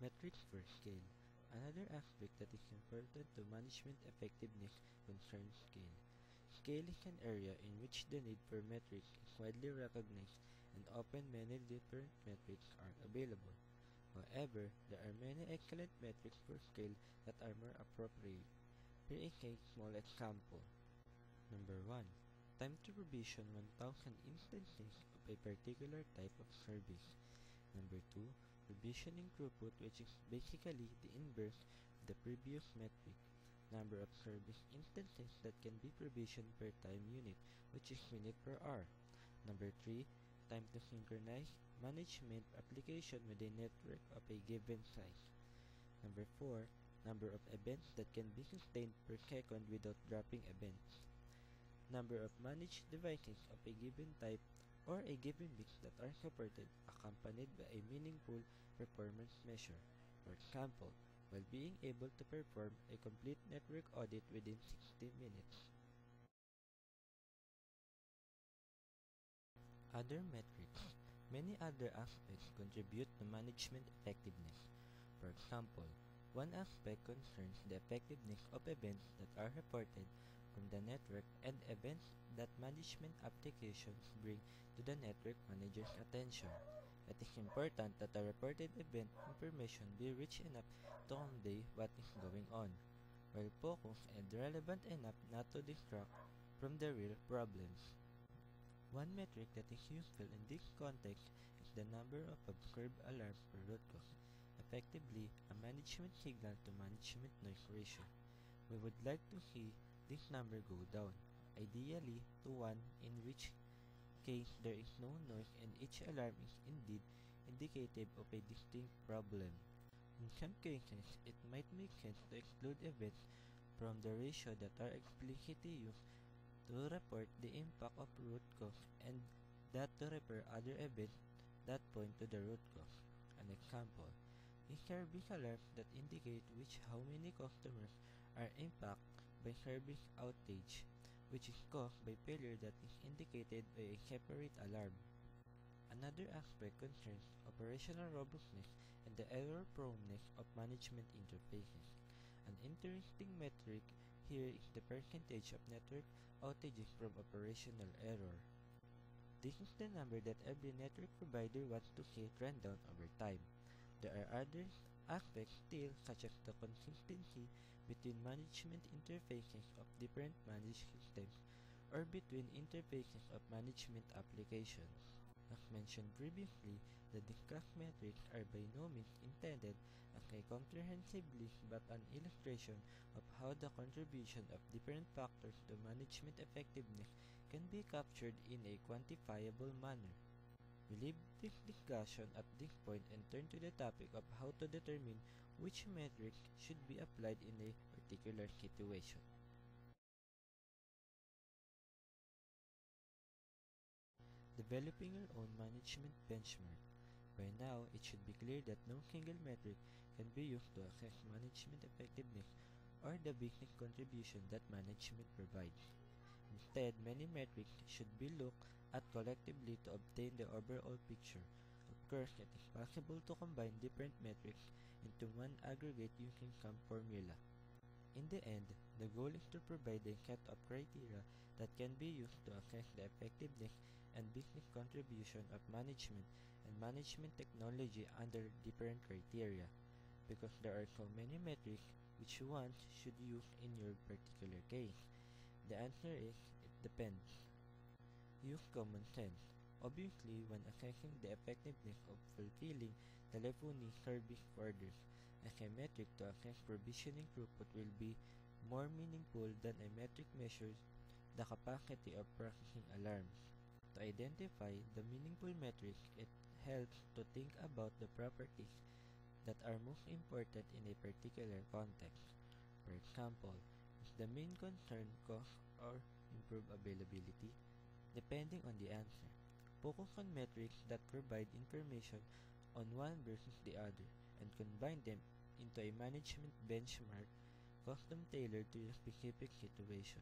Metrics for scale. Another aspect that is important to management effectiveness concerns scale. Scale is an area in which the need for metrics is widely recognized and often many different metrics are available. However, there are many excellent metrics for scale that are more appropriate. Here is a small example. Number 1. Time to provision 1000 instances of a particular type of service. Number 2. Provisioning throughput, which is basically the inverse of the previous metric. Number of service instances that can be provisioned per time unit, which is minute per hour. Number 3. Time to synchronize management application with a network of a given size. Number 4. Number of events that can be sustained per second without dropping events. Number of managed devices of a given type or a given mix that are supported, accompanied by a meaningful performance measure. For example, while being able to perform a complete network audit within 60 minutes. Other metrics. Many other aspects contribute to management effectiveness. For example, one aspect concerns the effectiveness of events that are reported from the network and events that management applications bring to the network manager's attention. It is important that the reported event information be rich enough to convey what is going on, while focused and relevant enough not to distract from the real problems. One metric that is useful in this context is the number of observed alarms per root cause, effectively a management signal to management noise ratio. We would like to see this number go down, ideally to 1, in which case there is no noise and each alarm is indeed indicative of a distinct problem. In some cases, it might make sense to exclude events from the ratio that are explicitly used to report the impact of root cause and that to repair other events that point to the root cause. An example is service alarms that indicate how many customers are impacted by service outage, which is caused by failure that is indicated by a separate alarm. Another aspect concerns operational robustness and the error proneness of management interfaces. An interesting metric here is the percentage of network outages from operational error. This is the number that every network provider wants to see trend down over time. There are other aspects still, such as the consistency between management interfaces of different managed systems or between interfaces of management applications. As mentioned previously, the discussed metrics are by no means intended as a comprehensive list but an illustration of how the contribution of different factors to management effectiveness can be captured in a quantifiable manner. We leave this discussion at this point and turn to the topic of how to determine which metrics should be applied in a particular situation. Developing your own management benchmark. By now, it should be clear that no single metric can be used to assess management effectiveness or the business contribution that management provides. Instead, many metrics should be looked at collectively to obtain the overall picture. Of course, it is possible to combine different metrics into one aggregate using some formula. In the end, the goal is to provide a set of criteria that can be used to assess the effectiveness and business contribution of management and management technology under different criteria. Because there are so many metrics, which ones should you use in your particular case? The answer is, it depends. Use common sense. Obviously, when assessing the effectiveness of fulfilling telephony service orders, as a metric to assess provisioning throughput will be more meaningful than a metric measures the capacity of processing alarms. To identify the meaningful metric, it helps to think about the properties that are most important in a particular context. For example, is the main concern cost or improve availability? Depending on the answer, focus on metrics that provide information on one versus the other and combine them into a management benchmark custom tailored to your specific situation.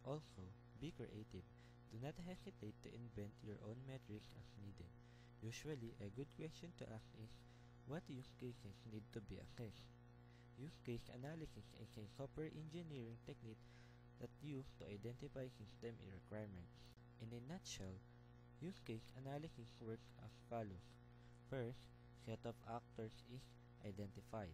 Also, be creative. Do not hesitate to invent your own metrics as needed. Usually, a good question to ask is, What use cases need to be assessed? Use case analysis is a software engineering technique that used to identify system requirements. In a nutshell, use case analysis works as follows. First, set of actors is identified.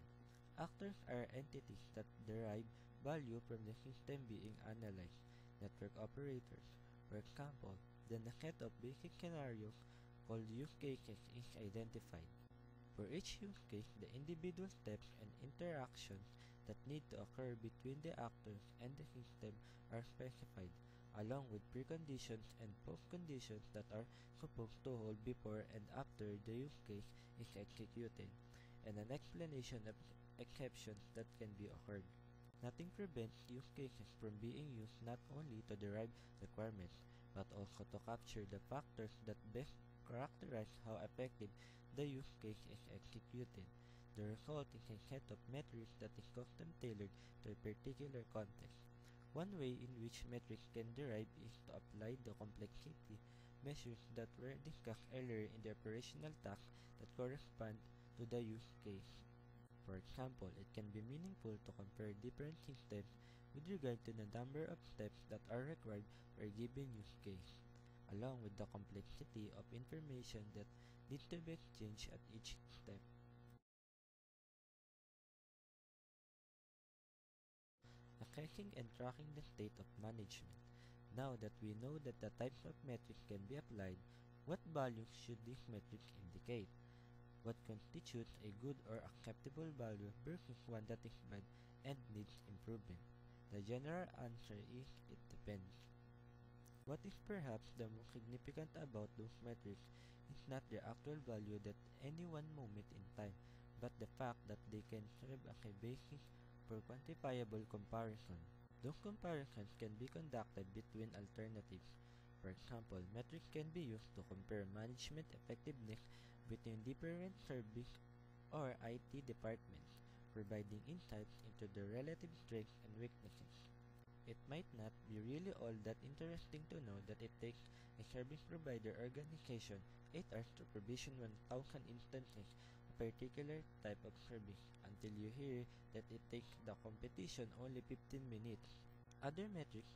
Actors are entities that derive value from the system being analyzed, network operators. For example, then a set of basic scenarios called use cases is identified. For each use case, the individual steps and interactions that need to occur between the actors and the system are specified, along with preconditions and postconditions that are supposed to hold before and after the use case is executed, and an explanation of exceptions that can be occurred. Nothing prevents use cases from being used not only to derive requirements, but also to capture the factors that best characterize how effective the use case is executed. The result is a set of metrics that is custom tailored to a particular context. One way in which metrics can derive is to apply the complexity measures that were discussed earlier in the operational tasks that correspond to the use case. For example, it can be meaningful to compare different systems with regard to the number of steps that are required for a given use case, along with the complexity of information that needs to be exchanged at each step. Assessing and tracking the state of management. Now that we know that the types of metrics can be applied, what values should these metrics indicate? What constitutes a good or acceptable value versus one that is bad and needs improvement? The general answer is it depends. What is perhaps the most significant about those metrics is not their actual value at any one moment in time, but the fact that they can serve as a basis for quantifiable comparison. Those comparisons can be conducted between alternatives. For example, metrics can be used to compare management effectiveness between different service or IT departments, providing insights into their relative strengths and weaknesses. It might not be really all that interesting to know that it takes a service provider organization 8 hours to provision 1,000 instances of a particular type of service until you hear that it takes the competition only 15 minutes. Other metrics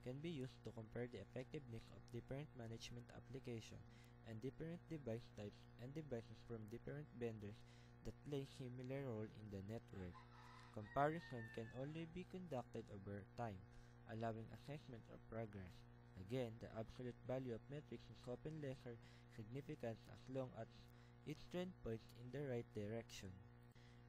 can be used to compare the effectiveness of different management applications and different device types and devices from different vendors that play similar role in the network. Comparison can only be conducted over time, allowing assessment of progress. Again, the absolute value of metrics is often lesser significance as long as it trend points in the right direction.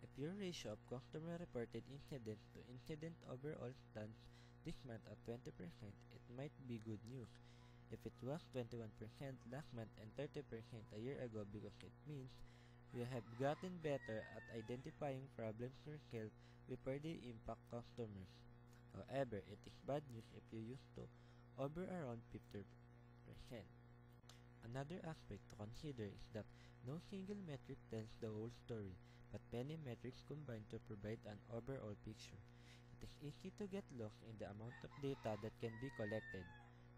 If your ratio of customer reported incidents to incident overall stands this month at 20%, it might be good news. If it was 21% last month and 30% a year ago, because it means you have gotten better at identifying problems yourself before they impact customers. However, it is bad news if you used to over around 50%. Another aspect to consider is that no single metric tells the whole story, but many metrics combine to provide an overall picture. It is easy to get lost in the amount of data that can be collected.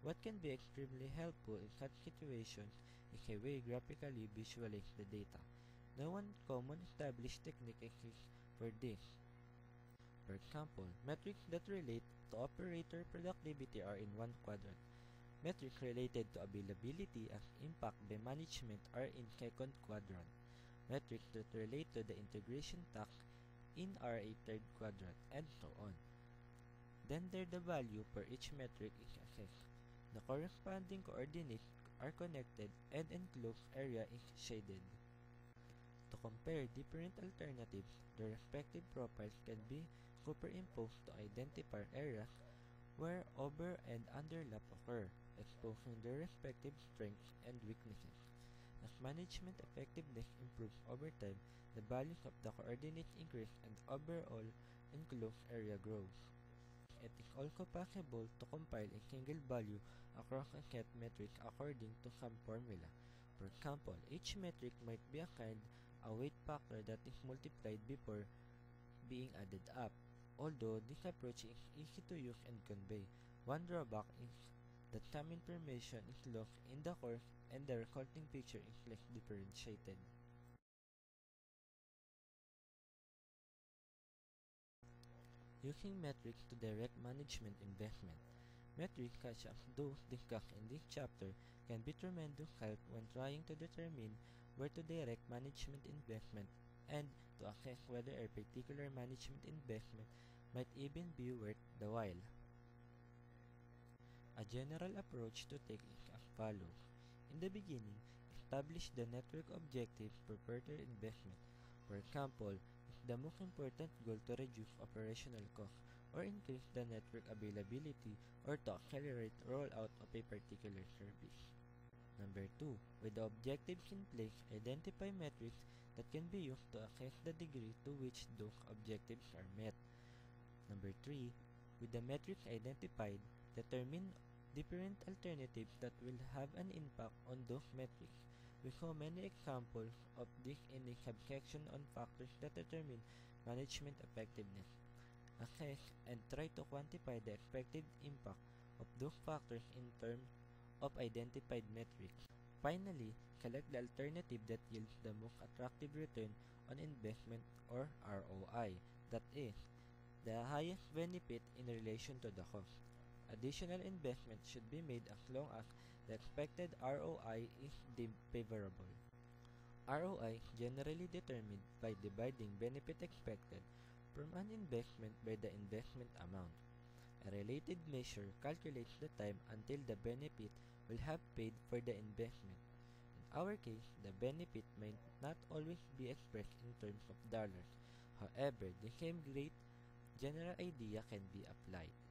What can be extremely helpful in such situations is a way graphically visualize the data. No one common established technique exists for this. For example, metrics that relate to operator productivity are in one quadrant. Metrics related to availability and impact by management are in second quadrant. Metrics that relate to the integration task in are a third quadrant, and so on. Then there the value for each metric is assessed. The corresponding coordinates are connected and enclosed area is shaded. To compare different alternatives, the respective profiles can be superimposed to identify areas where over and underlap occur, exposing their respective strengths and weaknesses. As management effectiveness improves over time, the values of the coordinates increase and overall enclosed area grows. It is also possible to compile a single value across a set metric according to some formula. For example, each metric might be assigned a weight factor that is multiplied before being added up. Although this approach is easy to use and convey, one drawback is that some information is lost in the course and the resulting picture is less differentiated. Using metrics to direct management investment. Metrics such as those discussed in this chapter can be tremendous help when trying to determine where to direct management investment and to assess whether a particular management investment might even be worth the while. A general approach to take is as follows. In the beginning, establish the network objective for further investment. For example, is the most important goal to reduce operational costs or increase the network availability or to accelerate rollout of a particular service. Number 2. With the objectives in place, identify metrics that can be used to assess the degree to which those objectives are met. Number 3. With the metrics identified, determine different alternatives that will have an impact on those metrics. We saw many examples of this in the subsection on factors that determine management effectiveness. Assess and try to quantify the expected impact of those factors in terms of identified metrics. Finally, select the alternative that yields the most attractive return on investment or ROI, that is, the highest benefit in relation to the cost. Additional investment should be made as long as the expected ROI is deemed favorable. ROI is generally determined by dividing benefit expected from an investment by the investment amount. A related measure calculates the time until the benefit will have paid for the investment. In our case, the benefit may not always be expressed in terms of dollars. However, the same great general idea can be applied.